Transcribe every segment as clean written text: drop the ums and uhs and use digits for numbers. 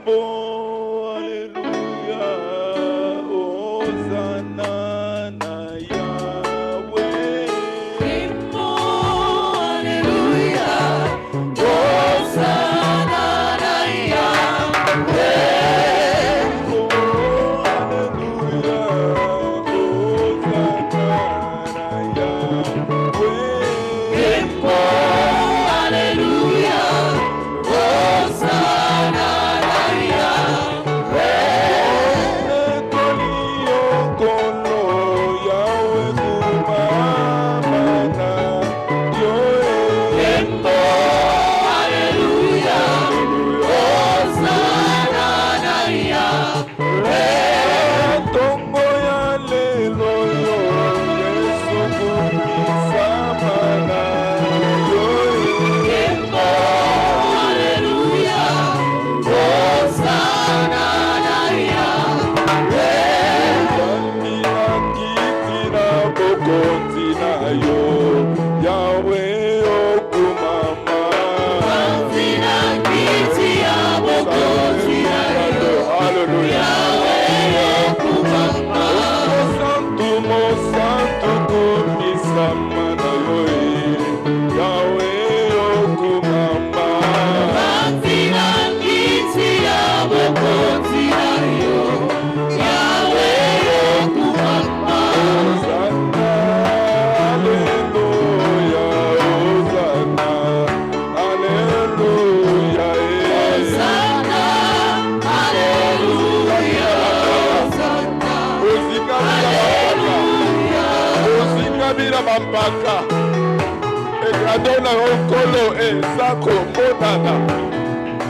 Kimbo, Alléluia, Hosanna na Yahweh. Kimbo, Alléluia, Hosanna na Yahweh. Oh, Alléluia, Hosanna na Yahweh. Kimbo, Alléluia, Hosanna na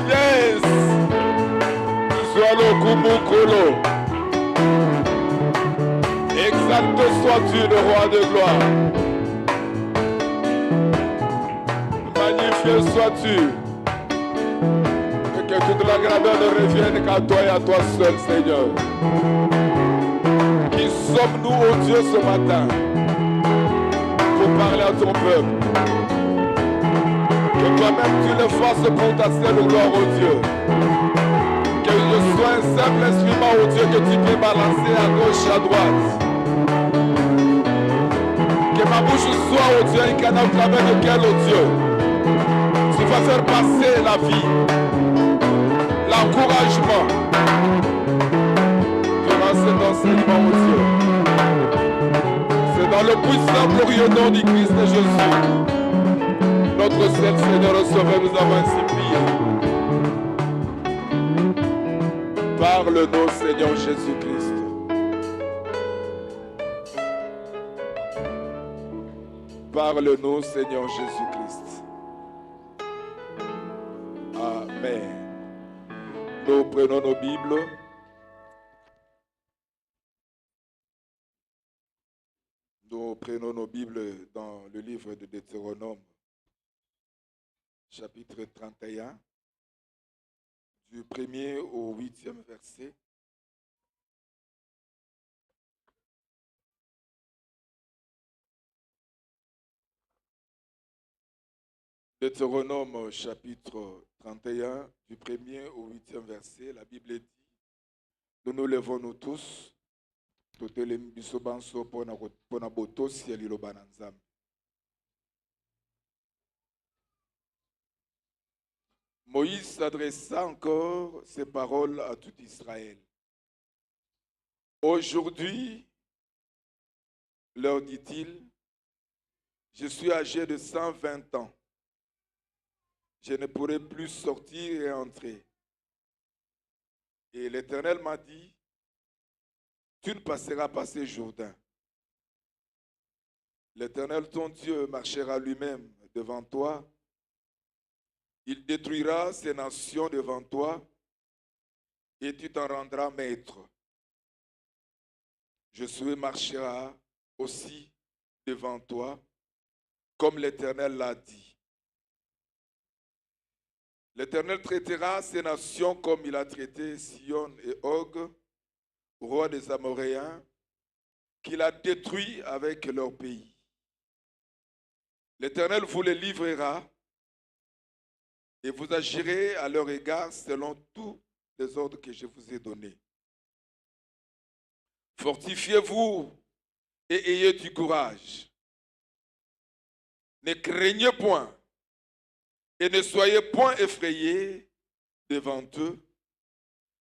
Yes, sois le Kumukolo. Exalte sois-tu, le roi de gloire. Magnifié sois-tu. Et que toute la grandeur ne revienne qu'à toi et à toi seul, Seigneur. Qui sommes-nous, ô Dieu, ce matin, pour parler à ton peuple? Que toi-même tu le fasses pour ta seule gloire, ô Dieu. Que je sois un simple instrument, ô Dieu, que tu peux balancer à gauche et à droite. Que ma bouche soit, ô Dieu, un canal au travers lequel, ô Dieu, tu vas faire passer la vie, l'encouragement. Durant cet enseignement, ô Dieu. C'est dans le puissant glorieux nom du Christ de Jésus. Notre seul Seigneur le Sauveur, nous avons ainsi prié. Parle-nous, Seigneur Jésus-Christ. Parle-nous, Seigneur Jésus-Christ. Amen. Nous prenons nos Bibles. Nous prenons nos Bibles dans le livre de Deutéronome, chapitre 31, du 1er au 8e verset. Deutéronome, chapitre 31, du 1er au 8e verset, la Bible dit, nous nous levons nous tous, Moïse s'adressa encore ces paroles à tout Israël. Aujourd'hui, leur dit-il, je suis âgé de 120 ans. Je ne pourrai plus sortir et entrer. Et l'Éternel m'a dit, tu ne passeras pas ces Jourdains. L'Éternel, ton Dieu, marchera lui-même devant toi. Il détruira ces nations devant toi et tu t'en rendras maître. Josué marchera aussi devant toi, comme l'Éternel l'a dit. L'Éternel traitera ces nations comme il a traité Sion et Og, roi des Amoréens, qu'il a détruits avec leur pays. L'Éternel vous les livrera et vous agirez à leur égard selon tout les ordres que je vous ai donnés. Fortifiez-vous et ayez du courage. Ne craignez point et ne soyez point effrayés devant eux,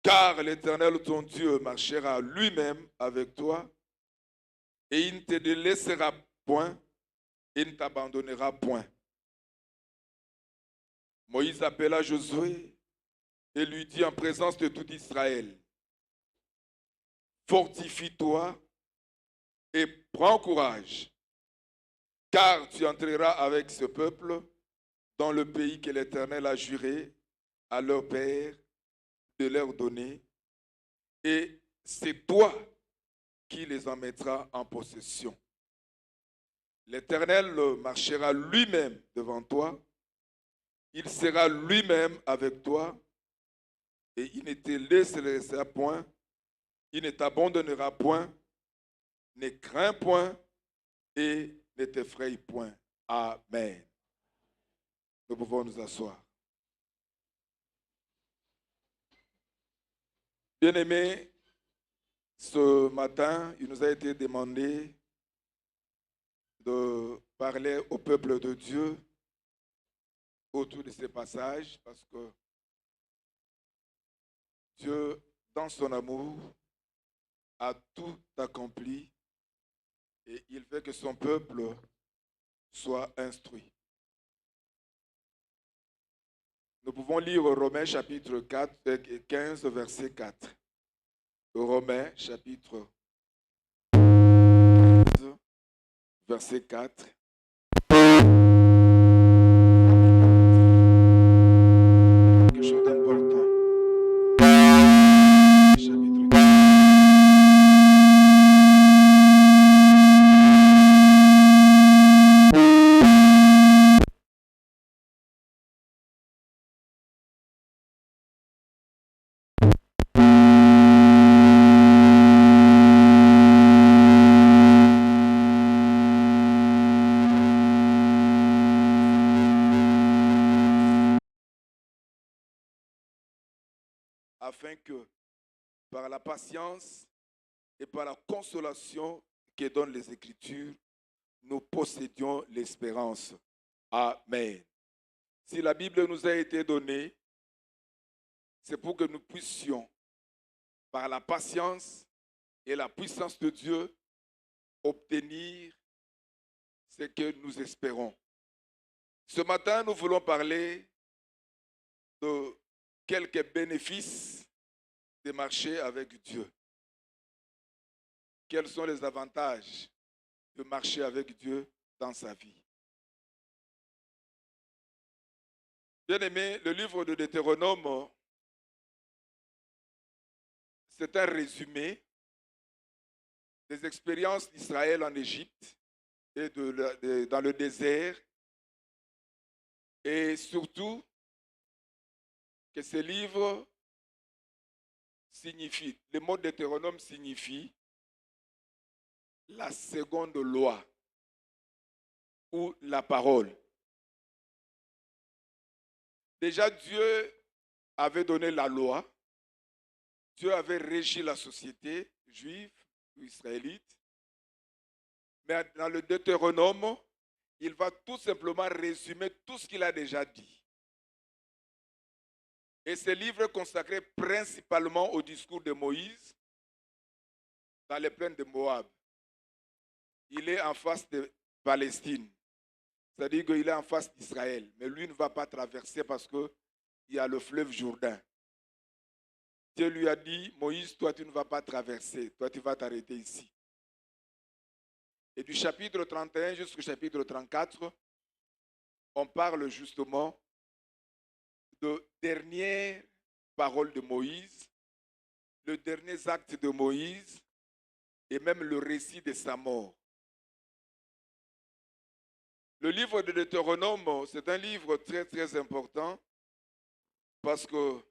car l'Éternel ton Dieu marchera lui-même avec toi et il ne te délaissera point et ne t'abandonnera point. Moïse appela Josué et lui dit en présence de tout Israël, fortifie-toi et prends courage, car tu entreras avec ce peuple dans le pays que l'Éternel a juré à leur père de leur donner, et c'est toi qui les en mettras en possession. L'Éternel marchera lui-même devant toi, il sera lui-même avec toi, et il ne te laissera point, il ne t'abandonnera point, ne crains point et ne t'effraie point. Amen. Nous pouvons nous asseoir. Bien-aimés, ce matin, il nous a été demandé de parler au peuple de Dieu autour de ces passages parce que Dieu, dans son amour, a tout accompli et il veut que son peuple soit instruit. Nous pouvons lire Romains chapitre 15, verset 4. Romains chapitre 15, verset 4. Quelque chose d'important. Chapitre 4. Afin que, par la patience et par la consolation que donnent les Écritures, nous possédions l'espérance. Amen. Si la Bible nous a été donnée, c'est pour que nous puissions, par la patience et la puissance de Dieu, obtenir ce que nous espérons. Ce matin, nous voulons parler de quelques bénéfices de marcher avec Dieu. Quels sont les avantages de marcher avec Dieu dans sa vie? Bien-aimé, le livre de Deutéronome, c'est un résumé des expériences d'Israël en Égypte et dans le désert. Et surtout, que ce livre signifie, le mot Deutéronome signifie la seconde loi ou la parole. Déjà, Dieu avait donné la loi. Dieu avait régi la société juive ou israélite. Mais dans le Deutéronome, il va tout simplement résumer tout ce qu'il a déjà dit. Et ce livre est consacré principalement au discours de Moïse dans les plaines de Moab. Il est en face de Palestine. C'est-à-dire qu'il est en face d'Israël. Mais lui ne va pas traverser parce qu'il y a le fleuve Jourdain. Dieu lui a dit, Moïse, toi tu ne vas pas traverser. Toi tu vas t'arrêter ici. Et du chapitre 31 jusqu'au chapitre 34, on parle justement de dernières paroles de Moïse, le dernier acte de Moïse et même le récit de sa mort. Le livre de Deutéronome, c'est un livre très très important parce que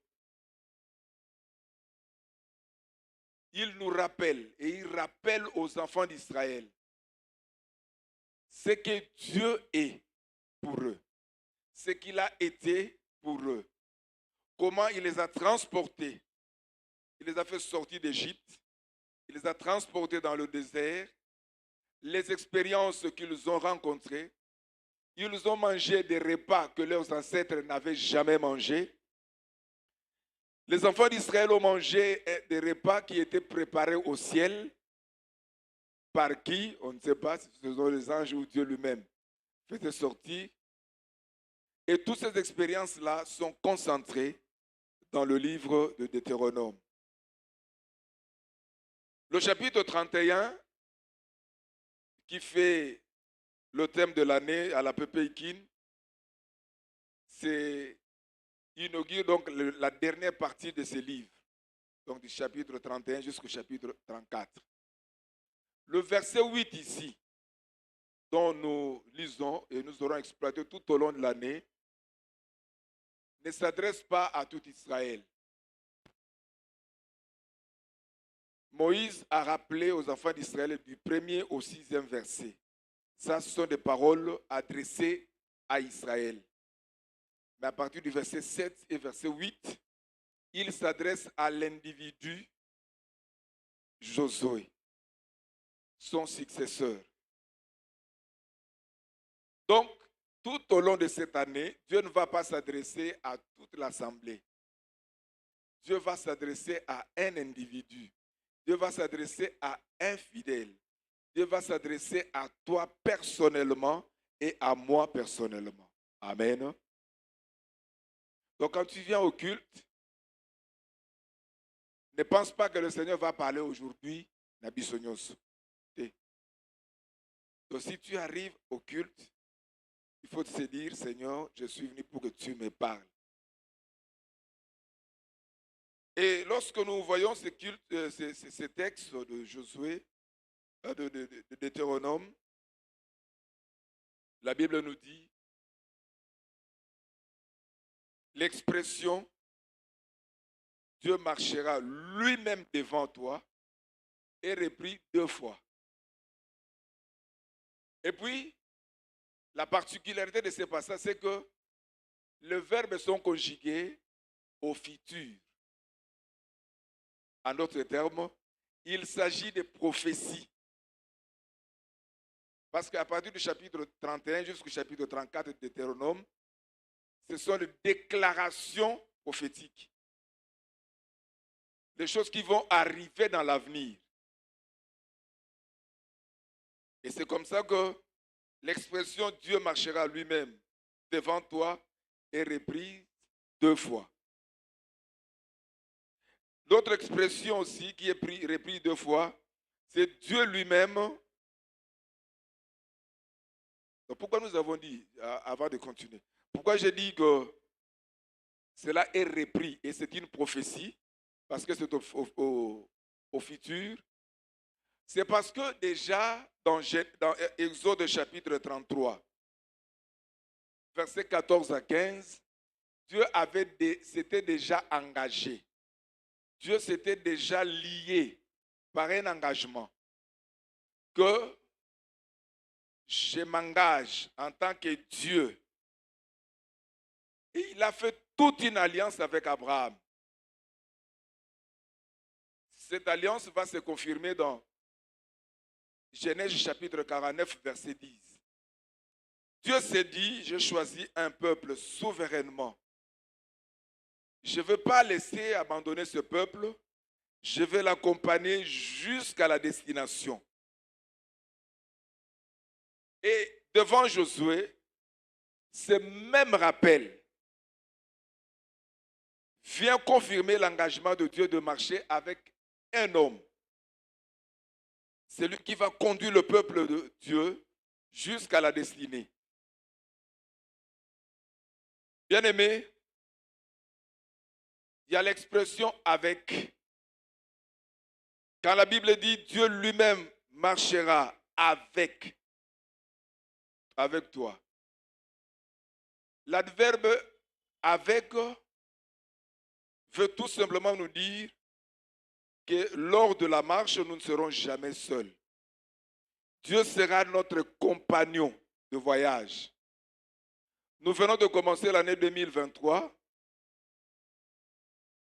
il nous rappelle et il rappelle aux enfants d'Israël ce que Dieu est pour eux, ce qu'il a été pour eux, comment il les a transportés Il les a fait sortir d'Égypte. Il les a transportés dans le désert. Les expériences qu'ils ont rencontrées, ils ont mangé des repas que leurs ancêtres n'avaient jamais mangés. Les enfants d'Israël ont mangé des repas qui étaient préparés au ciel. Par qui? On ne sait pas si ce sont les anges ou Dieu lui-même faisait sortir. Et toutes ces expériences-là sont concentrées dans le livre de Deutéronome. Le chapitre 31, qui fait le thème de l'année à la Pépéikine, c'est inaugure donc la dernière partie de ce livre, donc du chapitre 31 jusqu'au chapitre 34. Le verset 8 ici, dont nous lisons et nous aurons exploité tout au long de l'année, ne s'adresse pas à tout Israël. Moïse a rappelé aux enfants d'Israël du 1er au 6e verset. Ça, ce sont des paroles adressées à Israël. Mais à partir du verset 7 et verset 8, il s'adresse à l'individu Josué, son successeur. Donc, tout au long de cette année, Dieu ne va pas s'adresser à toute l'assemblée. Dieu va s'adresser à un individu. Dieu va s'adresser à un fidèle. Dieu va s'adresser à toi personnellement et à moi personnellement. Amen. Donc quand tu viens au culte, ne pense pas que le Seigneur va parler aujourd'hui. Donc si tu arrives au culte, il faut se dire, Seigneur, je suis venu pour que tu me parles. Et lorsque nous voyons ces textes de Josué, de Deutéronome, la Bible nous dit l'expression Dieu marchera lui-même devant toi est repris 2 fois. Et puis, la particularité de ces passages, c'est que les verbes sont conjugués au futur. En d'autres termes, il s'agit de prophéties. Parce qu'à partir du chapitre 31 jusqu'au chapitre 34 de Deutéronome, ce sont des déclarations prophétiques. Des choses qui vont arriver dans l'avenir. Et c'est comme ça que l'expression Dieu marchera lui-même devant toi est reprise 2 fois. L'autre expression aussi qui est reprise 2 fois, c'est Dieu lui-même. Donc pourquoi nous avons dit, avant de continuer, pourquoi j'ai dit que cela est repris et c'est une prophétie, parce que c'est au futur, c'est parce que déjà dans Exode chapitre 33, versets 14 à 15, Dieu s'était déjà engagé. Dieu s'était déjà lié par un engagement que je m'engage en tant que Dieu. Et il a fait toute une alliance avec Abraham. Cette alliance va se confirmer dans Genèse chapitre 49, verset 10. Dieu s'est dit, j'ai choisi un peuple souverainement. Je ne veux pas laisser abandonner ce peuple. Je vais l'accompagner jusqu'à la destination. Et devant Josué, ce même rappel vient confirmer l'engagement de Dieu de marcher avec un homme. C'est lui qui va conduire le peuple de Dieu jusqu'à la destinée. Bien-aimé, il y a l'expression avec. Quand la Bible dit Dieu lui-même marchera avec toi. L'adverbe avec veut tout simplement nous dire que lors de la marche, nous ne serons jamais seuls. Dieu sera notre compagnon de voyage. Nous venons de commencer l'année 2023.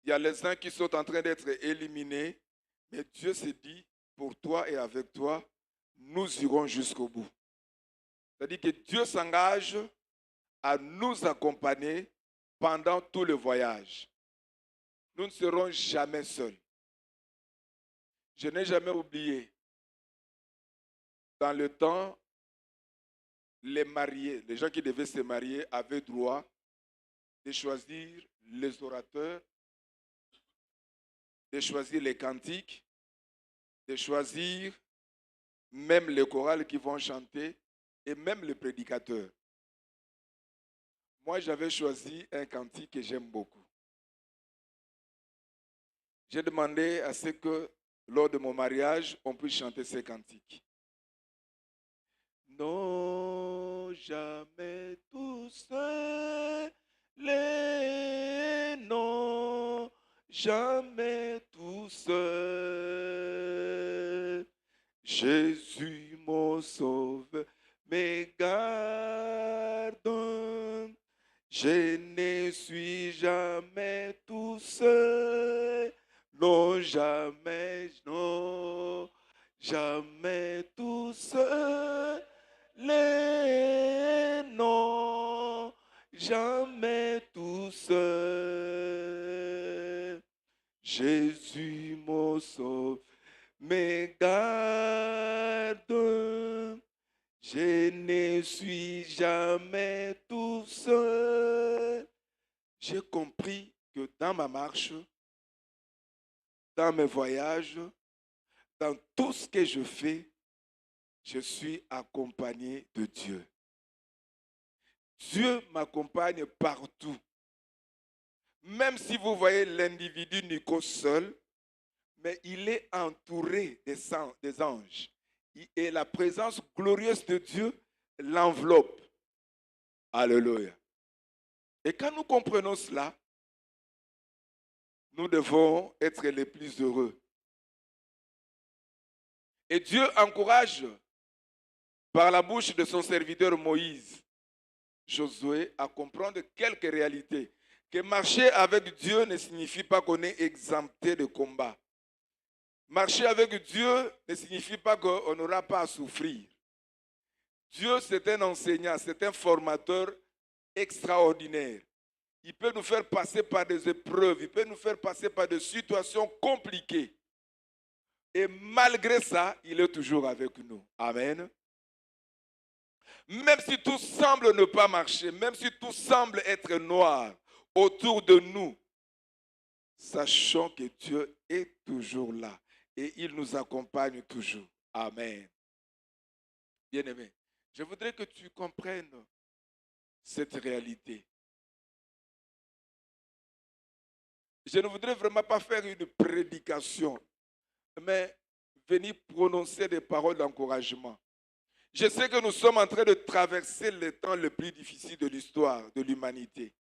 Il y a les uns qui sont en train d'être éliminés, mais Dieu s'est dit, pour toi et avec toi, nous irons jusqu'au bout. C'est-à-dire que Dieu s'engage à nous accompagner pendant tout le voyage. Nous ne serons jamais seuls. Je n'ai jamais oublié, dans le temps, les mariés, les gens qui devaient se marier avaient droit de choisir les orateurs, de choisir les cantiques, de choisir même les chorales qui vont chanter et même les prédicateurs. Moi, j'avais choisi un cantique que j'aime beaucoup. J'ai demandé à ce que, lors de mon mariage, on puisse chanter ces cantiques. Non, jamais tout seul, non, jamais tout seul. Jésus, mon sauveur, me garde. Je ne suis jamais tout seul. Non, jamais, non, jamais tout seul. Non, jamais tout seul. Jésus, mon sauveur, me garde. Je ne suis jamais tout seul. J'ai compris que dans ma marche, dans mes voyages, dans tout ce que je fais, je suis accompagné de Dieu. Dieu m'accompagne partout. Même si vous voyez l'individu Nico seul, mais il est entouré des anges. Et la présence glorieuse de Dieu l'enveloppe. Alléluia. Et quand nous comprenons cela, nous devons être les plus heureux. Et Dieu encourage par la bouche de son serviteur Moïse, Josué, à comprendre quelques réalités. Que marcher avec Dieu ne signifie pas qu'on est exempté de combat. Marcher avec Dieu ne signifie pas qu'on n'aura pas à souffrir. Dieu, c'est un enseignant, c'est un formateur extraordinaire. Il peut nous faire passer par des épreuves, il peut nous faire passer par des situations compliquées. Et malgré ça, il est toujours avec nous. Amen. Même si tout semble ne pas marcher, même si tout semble être noir autour de nous, sachons que Dieu est toujours là et il nous accompagne toujours. Amen. Bien-aimé, je voudrais que tu comprennes cette réalité. Je ne voudrais vraiment pas faire une prédication, mais venir prononcer des paroles d'encouragement. Je sais que nous sommes en train de traverser le temps le plus difficile de l'histoire de l'humanité.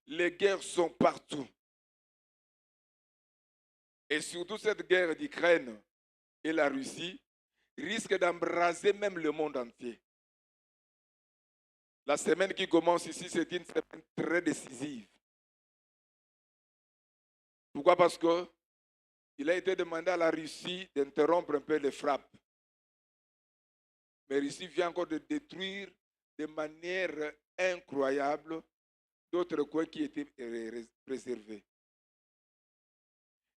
Les guerres sont partout. Et surtout cette guerre d'Ukraine et la Russie risque d'embraser même le monde entier. La semaine qui commence ici, c'est une semaine très décisive. Pourquoi? Parce qu'il a été demandé à la Russie d'interrompre un peu les frappes. Mais la Russie vient encore de détruire de manière incroyable d'autres coins qui étaient préservés.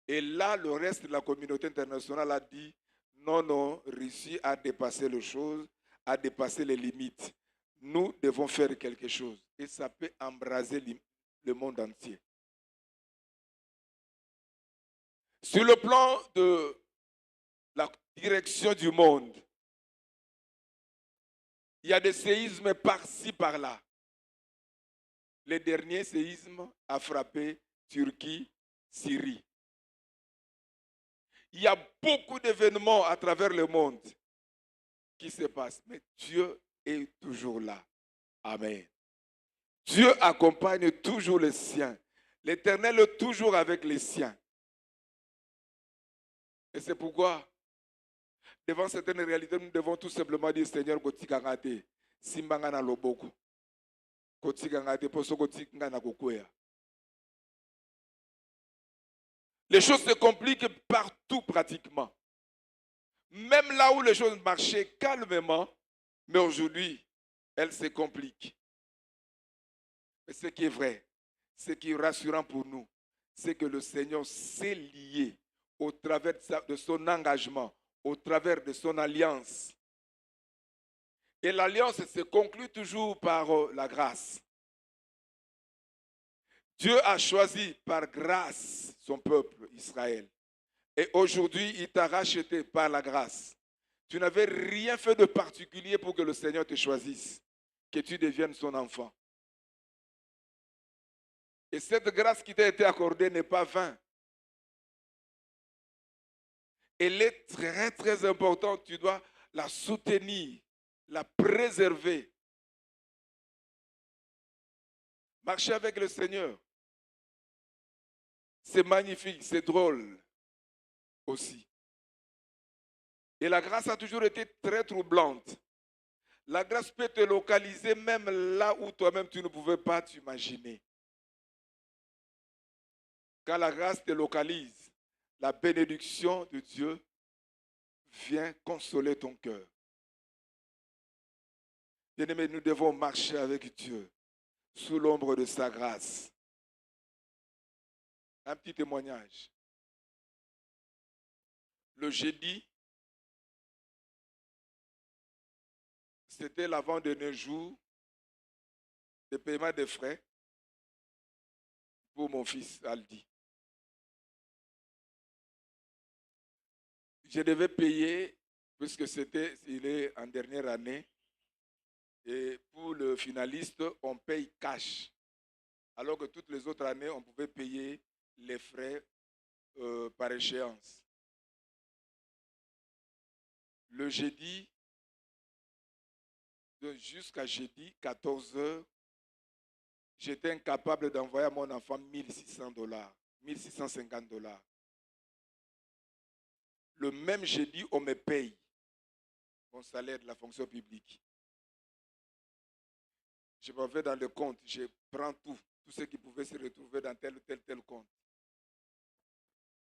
Et là, le reste de la communauté internationale a dit non, non, Russie a dépassé les choses, a dépassé les limites. Nous devons faire quelque chose. Et ça peut embraser le monde entier. Sur le plan de la direction du monde, il y a des séismes par-ci, par-là. Le dernier séisme a frappé Turquie, Syrie. Il y a beaucoup d'événements à travers le monde qui se passent, mais Dieu est toujours là. Amen. Dieu accompagne toujours les siens. L'Éternel est toujours avec les siens. Et c'est pourquoi, devant certaines réalités, nous devons tout simplement dire, Seigneur, Kotikangate, Simbangana Loboko. Kotikangate, Poso Kotikangana Kokoya. Les choses se compliquent partout pratiquement. Même là où les choses marchaient calmement, mais aujourd'hui, elles se compliquent. Mais ce qui est vrai, ce qui est rassurant pour nous, c'est que le Seigneur s'est lié au travers de son engagement, au travers de son alliance. Et l'alliance se conclut toujours par la grâce. Dieu a choisi par grâce son peuple, Israël. Et aujourd'hui, il t'a racheté par la grâce. Tu n'avais rien fait de particulier pour que le Seigneur te choisisse, que tu deviennes son enfant. Et cette grâce qui t'a été accordée n'est pas vaine. Elle est très, très importante. Tu dois la soutenir, la préserver. Marcher avec le Seigneur, c'est magnifique, c'est drôle aussi. Et la grâce a toujours été très troublante. La grâce peut te localiser même là où toi-même tu ne pouvais pas t'imaginer. Quand la grâce te localise, la bénédiction de Dieu vient consoler ton cœur. Bien-aimés, nous devons marcher avec Dieu sous l'ombre de sa grâce. Un petit témoignage. Le jeudi, c'était l'avant-dernier jour de paiement des frais pour mon fils Aldi. Je devais payer, puisque il est en dernière année, et pour le finaliste, on paye cash. Alors que toutes les autres années, on pouvait payer les frais par échéance. Le jeudi, jusqu'à jeudi, 14 h, j'étais incapable d'envoyer à mon enfant $1 650. Le même jeudi, on me paye mon salaire de la fonction publique. Je m'en vais dans le compte, je prends tout ce qui pouvait se retrouver dans tel ou tel compte.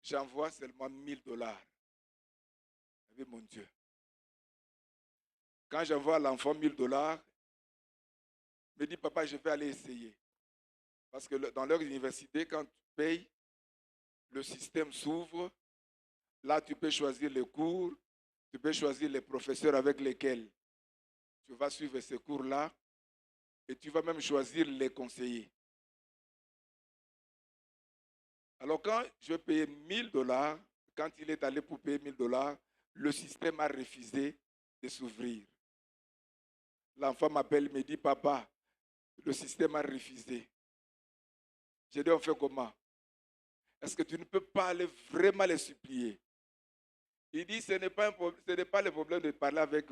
J'envoie seulement $1000. Oui, mon Dieu. Quand j'envoie à l'enfant $1000, il me dit, papa, je vais aller essayer. Parce que dans leur université, quand tu payes, le système s'ouvre. Là, tu peux choisir les cours, tu peux choisir les professeurs avec lesquels tu vas suivre ces cours-là, et tu vas même choisir les conseillers. Alors, quand je payais $1000, quand il est allé pour payer $1000, le système a refusé de s'ouvrir. L'enfant m'appelle, me dit, papa, le système a refusé. J'ai dit, on fait comment? Est-ce que tu ne peux pas aller vraiment les supplier? Il dit, ce n'est pas le problème de parler avec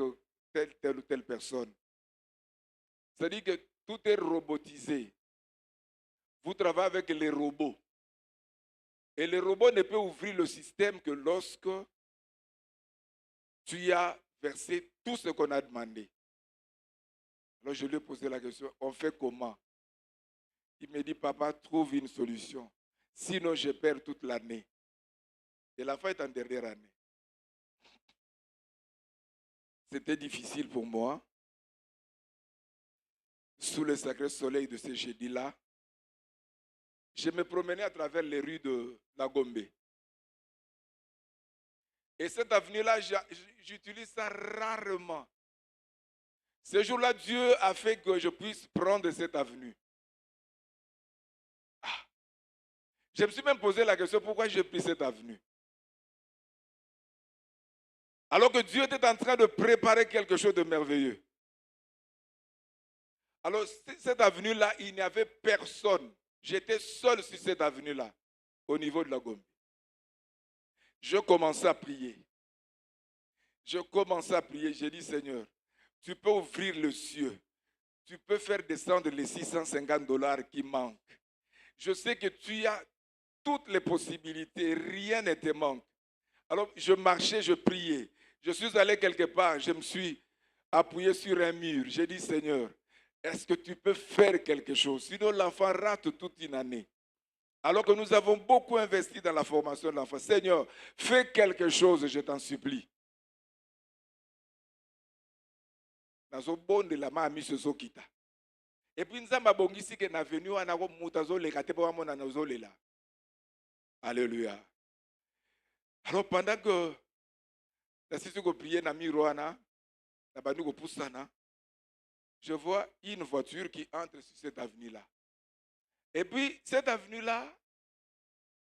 telle ou telle personne. C'est-à-dire que tout est robotisé. Vous travaillez avec les robots. Et les robots ne peuvent ouvrir le système que lorsque tu as versé tout ce qu'on a demandé. Alors je lui ai posé la question, on fait comment? Il me dit, papa, trouve une solution. Sinon, je perds toute l'année. Et l'enfant est en dernière année. C'était difficile pour moi. Sous le sacré soleil de ce jeudi-là, je me promenais à travers les rues de la Gombe. Et cette avenue-là, j'utilise ça rarement. Ce jour-là, Dieu a fait que je puisse prendre cette avenue. Je me suis même posé la question, pourquoi j'ai pris cette avenue? Alors que Dieu était en train de préparer quelque chose de merveilleux. Alors, cette avenue-là, il n'y avait personne. J'étais seul sur cette avenue-là, au niveau de la Gombe. Je commençais à prier. J'ai dit, Seigneur, tu peux ouvrir le ciel. Tu peux faire descendre les $650 qui manquent. Je sais que tu as toutes les possibilités, rien ne te manque. Alors, je marchais, je priais. Je suis allé quelque part, je me suis appuyé sur un mur. J'ai dit, Seigneur, est-ce que tu peux faire quelque chose? Sinon, l'enfant rate toute une année. Alors que nous avons beaucoup investi dans la formation de l'enfant. Seigneur, fais quelque chose, je t'en supplie. Et puis, nous avons dit que nous venu à Alléluia. Alors, pendant que nous prions dans Miroana, je vois une voiture qui entre sur cette avenue-là. Et puis, cette avenue-là,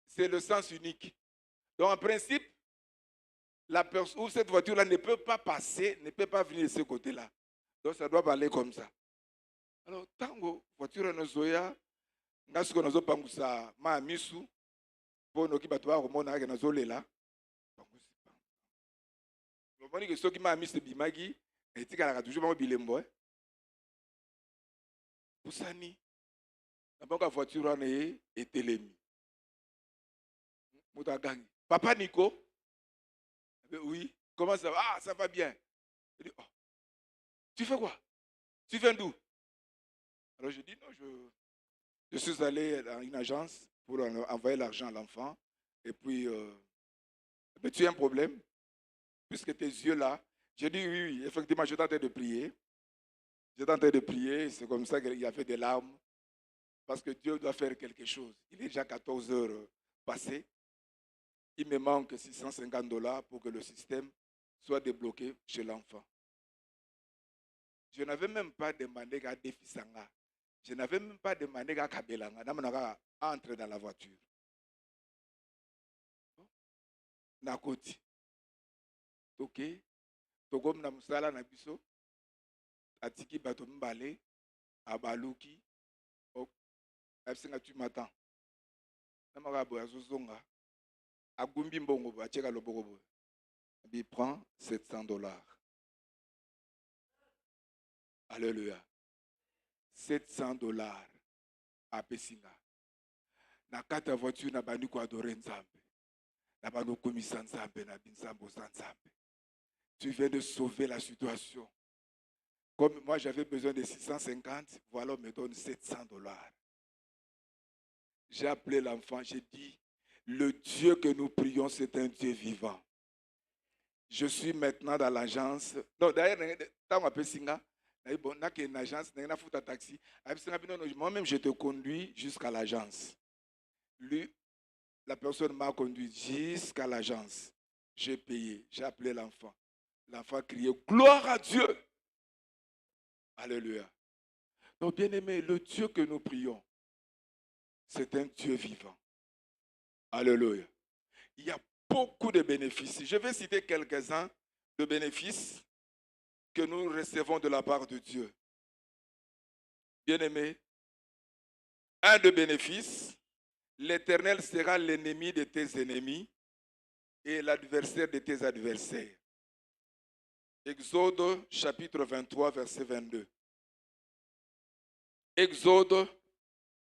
c'est le sens unique. Donc, en principe, la personne où cette voiture-là ne peut pas passer, ne peut pas venir de ce côté-là. Donc, ça doit aller comme ça. Alors, tant que la voiture est zoya, nous avons pangusa ma misu, pour nous qui battent au monde avec nos là. Le monde qui sont qui m'a mis ce bimagi, et qui a toujours mon bilembo. Poussani, la voiture est télémi. Papa Nico, oui, comment ça va? Ah, ça va bien. Il dit, oh, tu fais quoi? Tu viens d'où? Alors je dis, non, je suis allé dans une agence pour envoyer l'argent à l'enfant. Et puis, mais tu as un problème? Puisque tes yeux là, j'ai dit, oui, effectivement, j'étais en train de prier. J'étais en train de prier, c'est comme ça qu'il y avait des larmes. Parce que Dieu doit faire quelque chose. Il est déjà 14 heures passées. Il me manque $650 pour que le système soit débloqué chez l'enfant. Je n'avais même pas demandé à Defisanga. Je n'avais même pas demandé à Kabelanga. Je entrer dans la voiture. Nakoti. Ok. Togom na musala na biso. Atiki bato mbale. Abaluki. Tu m'attends. Il prend $700. Alléluia. $700 à Pessinga. Na kata voiture na banu ko adorer Nzambe. Na banu komisa Nzambe na binsambo Nzambe. Tu viens de sauver la situation. Comme moi j'avais besoin de 650, voilà on me donne $700. J'ai appelé l'enfant, j'ai dit, le Dieu que nous prions, c'est un Dieu vivant. Je suis maintenant dans l'agence. Non, d'ailleurs, quand on appelle Singa, il y a une agence, il y a un taxi. Moi-même, je te conduis jusqu'à l'agence. Lui, la personne m'a conduit jusqu'à l'agence. J'ai payé, j'ai appelé l'enfant. L'enfant criait, gloire à Dieu. Alléluia. Donc, bien aimé, le Dieu que nous prions, c'est un Dieu vivant. Alléluia. Il y a beaucoup de bénéfices. Je vais citer quelques-uns de bénéfices que nous recevons de la part de Dieu. Bien-aimé, un de bénéfices, l'Éternel sera l'ennemi de tes ennemis et l'adversaire de tes adversaires. Exode chapitre 23, verset 22. Exode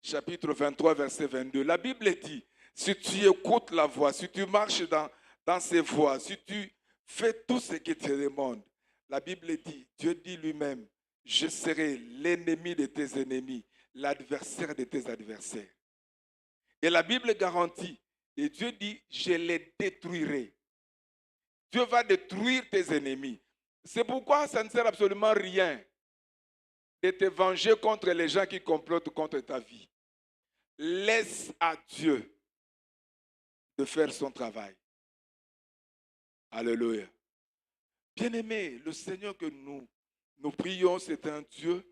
chapitre 23, verset 22. La Bible dit, si tu écoutes la voix, si tu marches dans ses voies, si tu fais tout ce qu'il te demande, la Bible dit, Dieu dit lui-même, je serai l'ennemi de tes ennemis, l'adversaire de tes adversaires. Et la Bible garantit, et Dieu dit, je les détruirai. Dieu va détruire tes ennemis. C'est pourquoi ça ne sert absolument rien de te venger contre les gens qui complotent contre ta vie. Laisse à Dieu de faire son travail. Alléluia. Bien-aimé, le Seigneur que nous prions, c'est un Dieu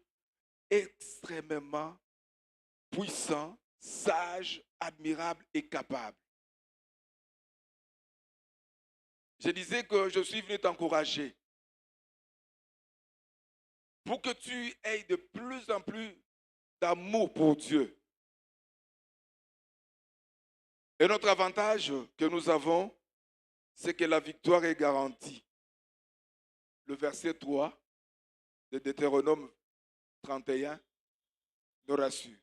extrêmement puissant, sage, admirable et capable. Je disais que je suis venu t'encourager pour que tu aies de plus en plus d'amour pour Dieu. Et notre avantage que nous avons, c'est que la victoire est garantie. Le verset 3 de Deutéronome 31 nous rassure.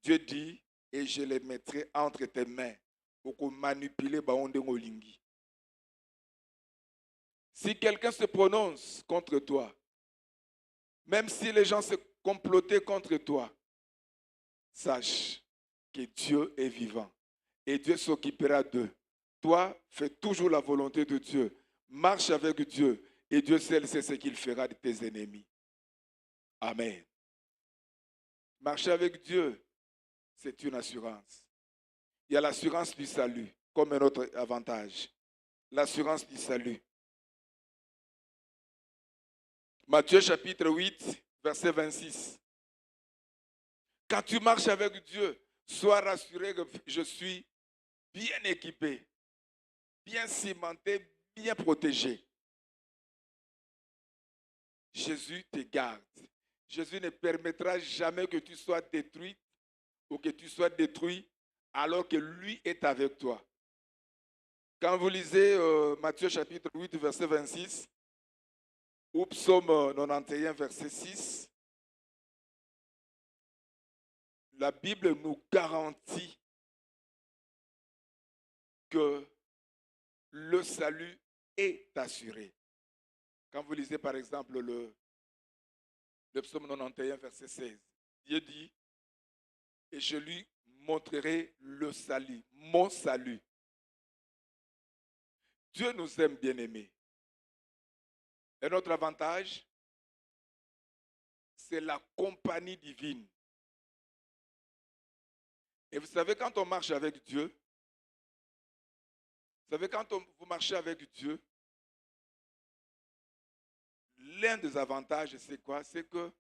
Dieu dit, et je les mettrai entre tes mains pour manipuler Baonde Ngolingi. Si quelqu'un se prononce contre toi, même si les gens se complotaient contre toi, sache que Dieu est vivant. Et Dieu s'occupera d'eux. Toi, fais toujours la volonté de Dieu. Marche avec Dieu. Et Dieu seul sait ce qu'il fera de tes ennemis. Amen. Marcher avec Dieu, c'est une assurance. Il y a l'assurance du salut comme un autre avantage. L'assurance du salut. Matthieu chapitre 8, verset 26. Quand tu marches avec Dieu, sois rassuré que je suis bien équipé, bien cimenté, bien protégé. Jésus te garde. Jésus ne permettra jamais que tu sois détruit ou que tu sois détruit alors que lui est avec toi. Quand vous lisez Matthieu chapitre 8, verset 26, ou Psaume 91, verset 6, la Bible nous garantit que le salut est assuré. Quand vous lisez par exemple le Psaume 91, verset 16, Dieu dit, et je lui montrerai le salut, mon salut. Dieu nous aime bien aimés. Et notre avantage, c'est la compagnie divine. Et vous savez, quand on marche avec Dieu, vous marchez avec Dieu, l'un des avantages, c'est quoi? C'est que,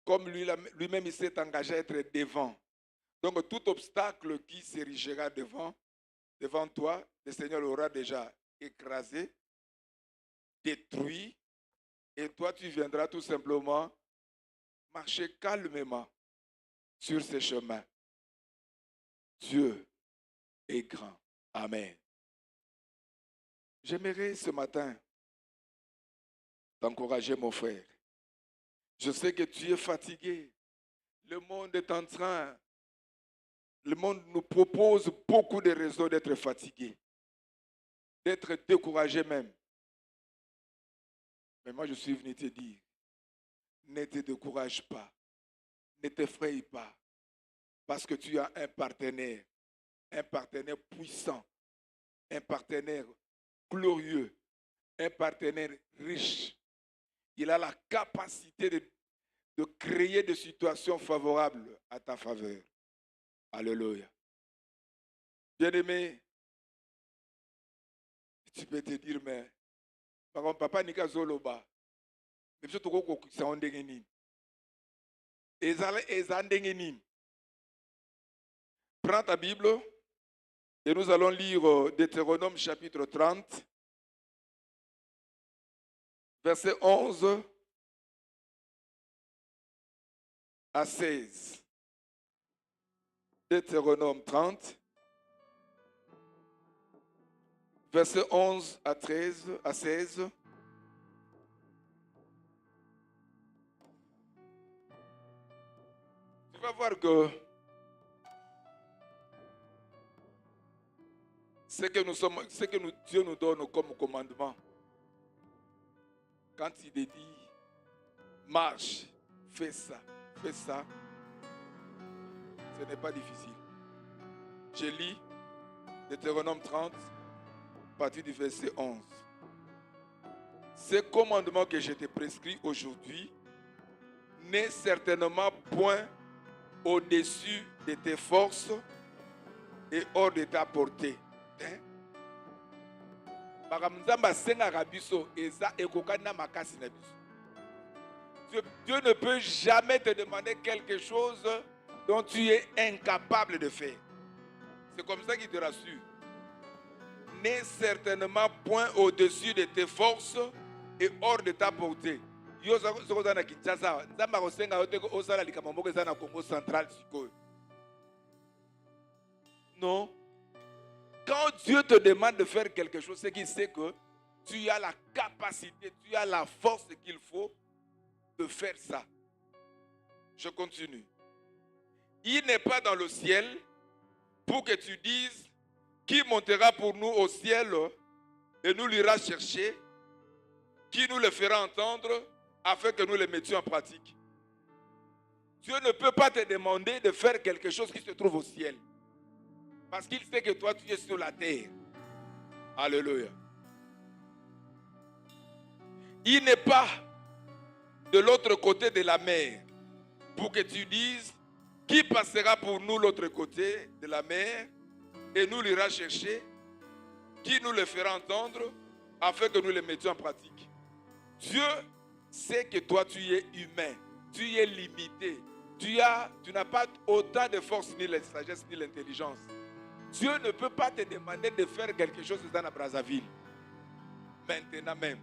comme lui-même, il s'est engagé à être devant. Donc, tout obstacle qui s'érigera devant toi, le Seigneur l'aura déjà écrasé, détruit, et toi, tu viendras tout simplement marcher calmement sur ces chemins. Dieu est grand. Amen. J'aimerais ce matin t'encourager, mon frère. Je sais que tu es fatigué. Le monde nous propose beaucoup de raisons d'être fatigué, d'être découragé même. Mais moi, je suis venu te dire, ne te décourage pas, ne t'effraie pas, parce que tu as un partenaire puissant, un partenaire glorieux, un partenaire riche. Il a la capacité de créer des situations favorables à ta faveur. Alléluia. Bien-aimé, tu peux te dire, mais par contre, papa Nika Zoloba, mais je te crois que c'est un déguenin. Prends ta Bible et nous allons lire Deutéronome chapitre 30, verset 11 à 16. Deutéronome 30, verset 11 à 16. Tu vas voir que Dieu nous donne comme commandement, quand il dit marche, fais ça, ce n'est pas difficile. Je lis Deutéronome 30, à partir du verset 11. Ce commandement que je te prescris aujourd'hui n'est certainement point au-dessus de tes forces et hors de ta portée. Dieu ne peut jamais te demander quelque chose dont tu es incapable de faire. C'est comme ça qu'il te rassure. N'est certainement point au-dessus de tes forces et hors de ta portée. Non. Quand Dieu te demande de faire quelque chose, c'est qu'il sait que tu as la capacité, tu as la force qu'il faut de faire ça. Je continue. Il n'est pas dans le ciel pour que tu dises qui montera pour nous au ciel et nous l'ira chercher, qui nous le fera entendre afin que nous le mettions en pratique. Dieu ne peut pas te demander de faire quelque chose qui se trouve au ciel. Parce qu'il sait que toi, tu es sur la terre. Alléluia. Il n'est pas de l'autre côté de la mer pour que tu dises qui passera pour nous l'autre côté de la mer et nous l'ira chercher, qui nous le fera entendre afin que nous le mettions en pratique. Dieu sait que toi tu es humain, tu es limité, tu n'as pas autant de force ni la sagesse ni l'intelligence. Dieu ne peut pas te demander de faire quelque chose dans la Brazzaville maintenant même.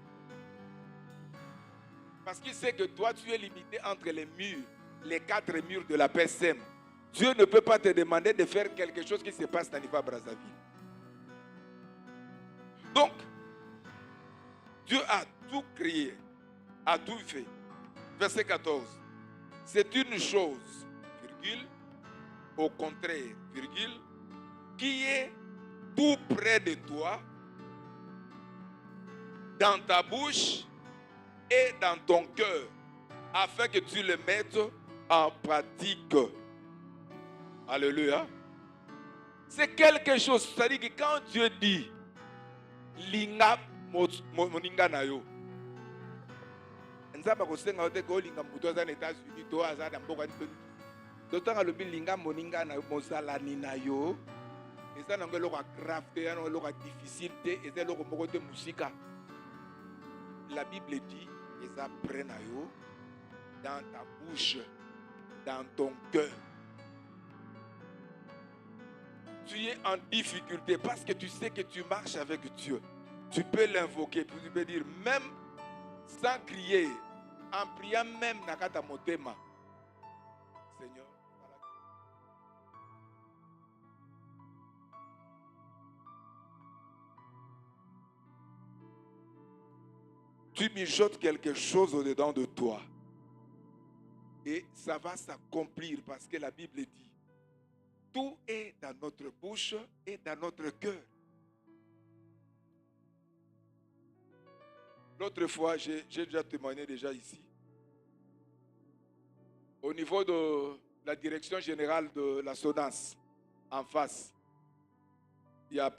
Parce qu'il sait que toi, tu es limité entre les murs, les 4 murs de la PSM. Dieu ne peut pas te demander de faire quelque chose qui se passe dans l'Iva Brazzaville. Donc, Dieu a tout créé, a tout fait. Verset 14. C'est une chose, virgule, au contraire, virgule, qui est tout près de toi, dans ta bouche et dans ton cœur, afin que tu le mettes en pratique. Alléluia. C'est quelque chose, c'est-à-dire que quand Dieu dit linga moninga na yo, nzaba kosenga ote ko linga muto za États-Unis to aza na mboka ni d'autant que le linga moninga na mozalani na yo, eza na ngelo ka grave, ya ngelo ka difficile, eza loko moko te musika. La Bible dit eza près na yo, dans ta bouche, dans ton cœur. Tu es en difficulté parce que tu sais que tu marches avec Dieu. Tu peux l'invoquer, tu peux dire même sans crier, en priant même nakata motema. Seigneur, voilà. Tu mijotes quelque chose au-dedans de toi. Et ça va s'accomplir parce que la Bible dit tout est dans notre bouche et dans notre cœur. L'autre fois, j'ai déjà témoigné déjà ici. Au niveau de la direction générale de la SONAS, en face, il y a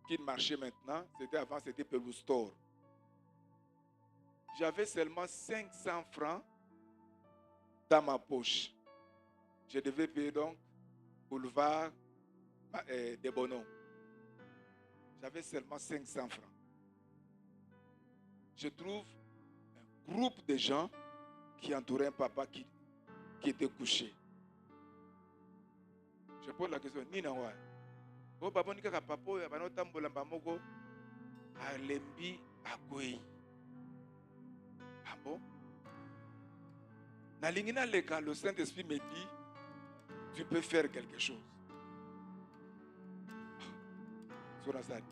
qui marchait maintenant. Avant, c'était Pelou Store. J'avais seulement 500 francs dans ma poche. Je devais payer donc boulevard des Bonhommes. J'avais seulement 500 francs. Je trouve un groupe de gens qui entouraient un papa qui était couché. Je pose la question, Nina wa? Oh papa ni kaka papa ya bano tambola mbamoko alembi akwei. Ah bon? Na lingina leka, le Saint-Esprit me dit tu peux faire quelque chose. Sur la salle.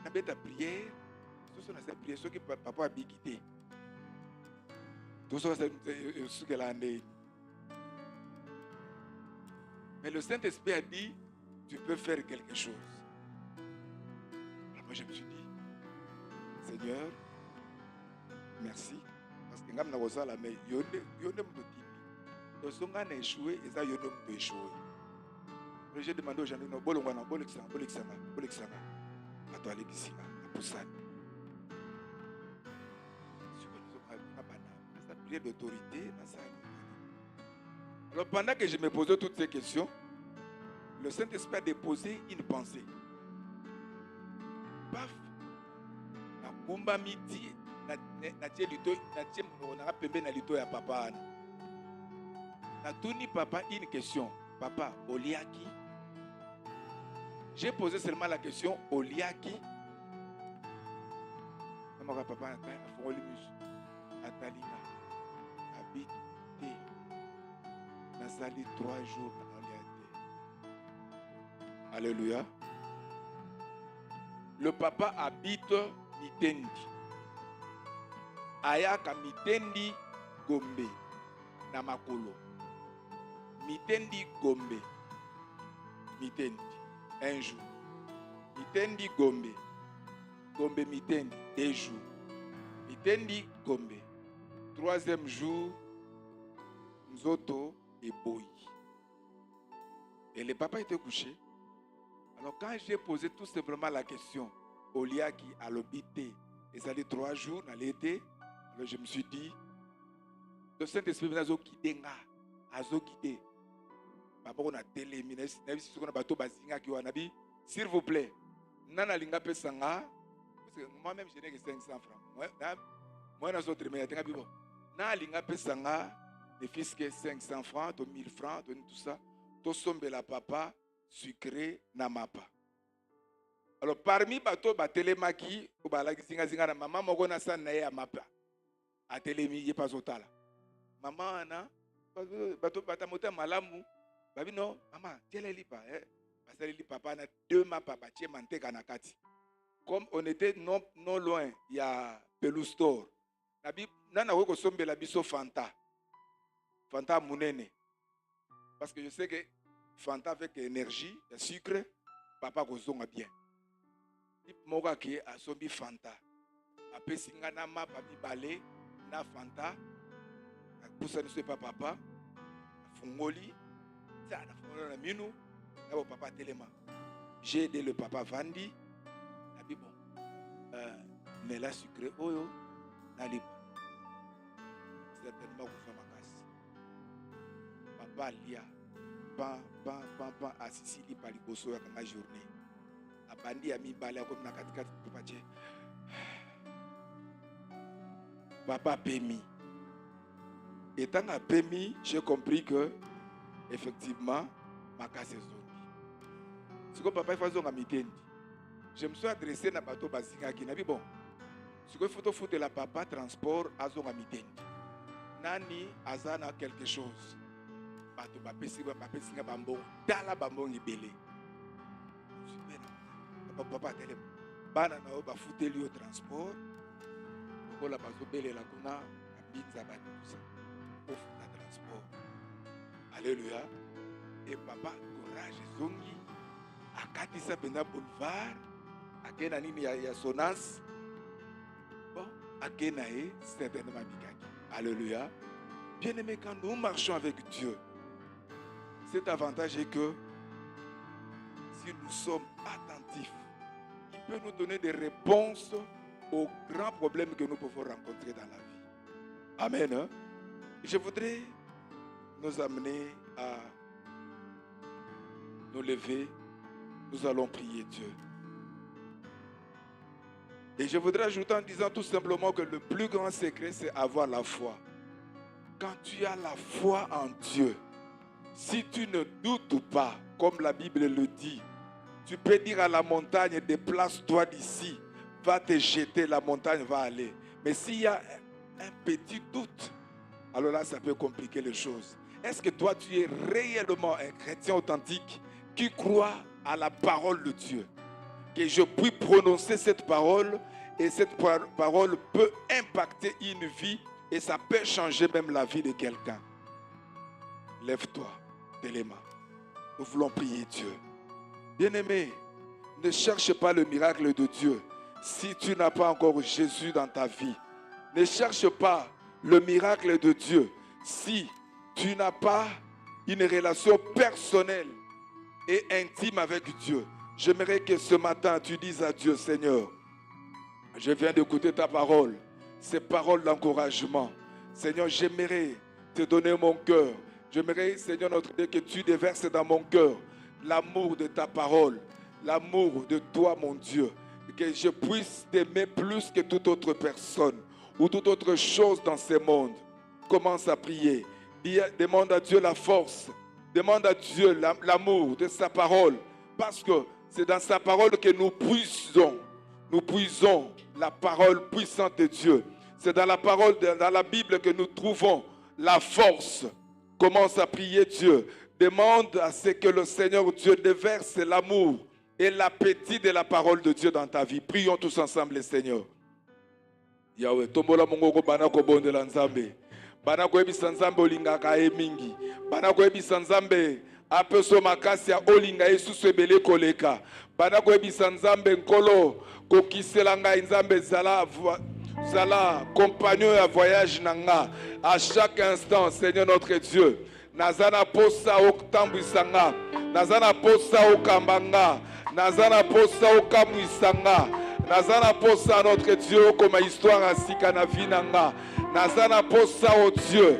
Na beta prière, sur la prière, ce que papa a bigité. Tout ça c'est ce qu'elle a amené. Mais le Saint-Esprit a dit tu peux faire quelque chose. Alors moi je me suis dit Seigneur, merci parce que ngam na kozala mais yonde mutimi. Donc si on a échoué, et ça yonde mut échoué. J'ai demandé aux gens no bolongwana bolexanga. Ato alekisina apusana. Ça prière d'autorité, ça. Alors pendant que je me posais toutes ces questions, le Saint-Esprit a déposé une pensée. Paf. Na kumba miti na tie lito na tie monona pembe na lito ya papa ana. Na tuni papa une question. Papa, Oliaki. J'ai posé seulement la question Oliaki. Papa a fait Atalina habite Nazali 3 jours dans l'Été. Alléluia. Le papa habite Mitendi. Ayaka Mitendi Gombe Namakolo. Mitendi Gombe. Mitendi. Un jour. Mitendi Gombe. Gombe Mitendi. 2 jours. Mitendi Gombe. troisième jour, Nzoto et Boy. Et le papa était couché. Alors quand j'ai posé tout simplement la question, Oliaki a l'obité, et ça dit 3 jours, dans l'été, alors je me suis dit, le Saint-Esprit vient à guider. Papa, on a télé, s'il vous plaît, Nana Linga Pesanga, parce que moi-même je n'ai que 500 francs. Moi, dans autres, mais il y a Nana Linga Pesanga, les fils que 500 francs, 1000 francs, tout ça, tout sombe la papa, sucré, namapa. Alors, parmi bateau, télémaki, ou la maman, mogona san na ya mapa. A télémi, il pas au tala. Maman, ana, bateau, batamote malamu. Babi non, maman, tiens les lipas, parce que les papa na 2 mapas, tiens manté kanakati. Comme on était non loin, il y a Peloustor. Nabi, nana weko sombe la biso Fanta. Fanta mounene. Parce que je sais que Fanta avec énergie, le sucre, papa kozonga bien. Moga ki a sombi Fanta. Après singa na mapa bi balé na Fanta. Poussa ne soit pas papa. Fungoli. Ça na fungoli na minu. Na papa téléma. J'ai aidé le papa Vandi. Na bi bon. Mais la sucré oyo na liba. Certainement vous faites ma casse. Papa lia. Pan à Sicile par liboso ya kama journée. Abandi a mis balai comme na katikati papa tche. Papa Pémi. Étant à Pémi, j'ai compris que effectivement ma casse est zongi. Ce que papa fait zonga mitendi. Je me suis adressé à bateau basinga qui n'a dit bon. Ce que faut foutre la papa transport à zonga mitendi. Nani azana quelque chose. Bateau papa singa bambo dala bambo ngibele. Papa télé bana na ba futeli au transport ko la bazo bele la kuna abitza ba tout ça au transport. Alléluia. Et papa courage zongi akatisa bena boulevard akena nini ya sonance bon akena certainement bikaki. Alléluia. Bien-aimé, quand nous marchons avec Dieu, cet avantage est que si nous sommes attentifs, il peut nous donner des réponses aux grands problèmes que nous pouvons rencontrer dans la vie. Amen. Hein? Je voudrais nous amener à nous lever. Nous allons prier Dieu. Et je voudrais ajouter en disant tout simplement que le plus grand secret, c'est avoir la foi. Quand tu as la foi en Dieu, si tu ne doutes pas, comme la Bible le dit, tu peux dire à la montagne, déplace-toi d'ici, va te jeter, la montagne va aller. Mais s'il y a un petit doute, alors là, ça peut compliquer les choses. Est-ce que toi, tu es réellement un chrétien authentique qui croit à la parole de Dieu? Que je puis prononcer cette parole et cette parole peut impacter une vie et ça peut changer même la vie de quelqu'un. Lève-toi, Téléma. Nous voulons prier Dieu. Bien-aimé, ne cherche pas le miracle de Dieu si tu n'as pas encore Jésus dans ta vie. Ne cherche pas le miracle de Dieu si tu n'as pas une relation personnelle et intime avec Dieu. J'aimerais que ce matin tu dises à Dieu, Seigneur, je viens d'écouter ta parole, ces paroles d'encouragement. Seigneur, j'aimerais te donner mon cœur. J'aimerais, Seigneur notre Dieu, que tu déverses dans mon cœur l'amour de ta parole, l'amour de toi, mon Dieu. Que je puisse t'aimer plus que toute autre personne ou toute autre chose dans ce monde. Commence à prier. Demande à Dieu la force. Demande à Dieu l'amour de sa parole. Parce que c'est dans sa parole que nous puisons la parole puissante de Dieu. C'est dans la parole, dans la Bible que nous trouvons la force. Commence à prier Dieu. Demande à ce que le Seigneur Dieu déverse l'amour et l'appétit de la parole de Dieu dans ta vie. Prions tous ensemble le Seigneur. Yahweh, tombola mongoko banako bondela nzambe. Banako ebisa nzambe olingaka emingi. Banako ebisa nzambe apeso makasi ya olinga Yesu ebele koleka. Banako ebisa nzambe nkolo kokisela ngai nzambe zala Zala, compagnon à voyage nanga, à chaque instant, Seigneur notre Dieu. Nazana posa au tambisanga, Nazana posa au kambanga, Nazana posa au kamuisanga, Nazana posa notre Dieu comme histoire ainsi qu'à vinanga, Nazana posa au Dieu.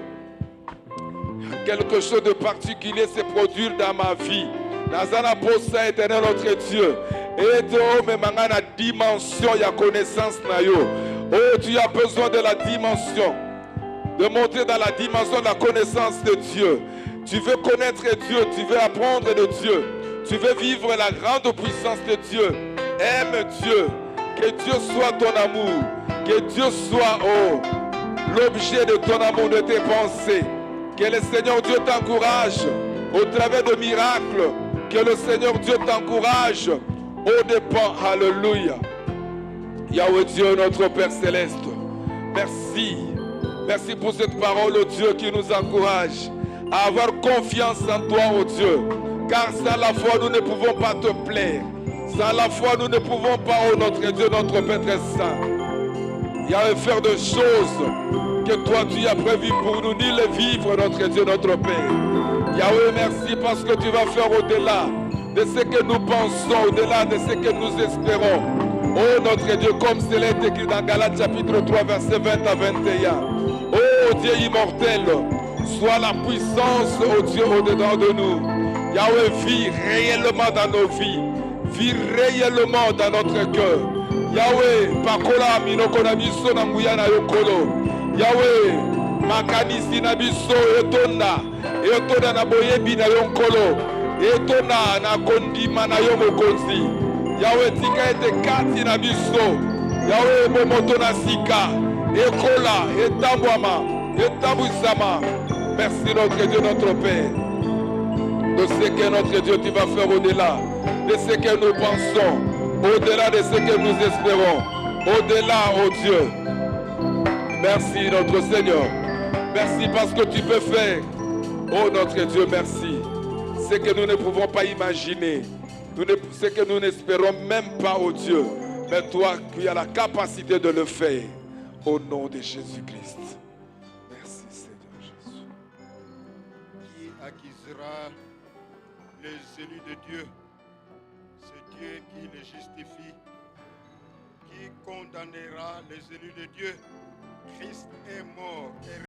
Quelque chose de particulier se produire dans ma vie. Nazana posa éternel notre Dieu. Et oh, mais mangana dimension ya connaissance na yo. Oh, tu as besoin de la dimension, de monter dans la dimension de la connaissance de Dieu. Tu veux connaître Dieu, tu veux apprendre de Dieu, tu veux vivre la grande puissance de Dieu. Aime Dieu, que Dieu soit ton amour, que Dieu soit l'objet de ton amour, de tes pensées. Que le Seigneur Dieu t'encourage au travers de miracles, que le Seigneur Dieu t'encourage au dépens. Alléluia. Yahweh Dieu, notre Père Céleste, merci. Merci pour cette parole, oh Dieu, qui nous encourage à avoir confiance en toi, oh Dieu. Car sans la foi, nous ne pouvons pas te plaire. Sans la foi, nous ne pouvons pas, oh notre Dieu, notre Père très saint. Yahweh, faire de choses que toi, tu as prévu pour nous, ni les vivre, notre Dieu, notre Père. Yahweh, merci parce que tu vas faire au-delà de ce que nous pensons, au-delà de ce que nous espérons. Oh notre Dieu, comme cela est écrit dans Galates chapitre 3, verset 20 à 21. Oh Dieu immortel, sois la puissance, oh Dieu, au-dedans de nous. Yahweh, vis réellement dans nos vies. Vis réellement dans notre cœur. Yahweh, pakola minoko na biso na nguya na yokolo. Yahweh, makanisi na biso etonda na boyebi na yonkolo. Etona na kondima na yo mokonzi. Yahweh, tika ete kati na biso. Yahweh, momoto na sika. Ekola, etambwama, etambwisama. Merci notre Dieu, notre Père. De ce que notre Dieu, tu vas faire au-delà de ce que nous pensons, au-delà de ce que nous espérons, au-delà, oh Dieu. Merci notre Seigneur. Merci parce que tu peux faire. Oh notre Dieu, merci. Ce que nous ne pouvons pas imaginer, ce que nous n'espérons même pas, oh Dieu, mais toi qui as la capacité de le faire, au nom de Jésus-Christ. Merci Seigneur Jésus. Qui accusera les élus de Dieu? C'est Dieu qui les justifie. Qui condamnera les élus de Dieu? Christ est mort et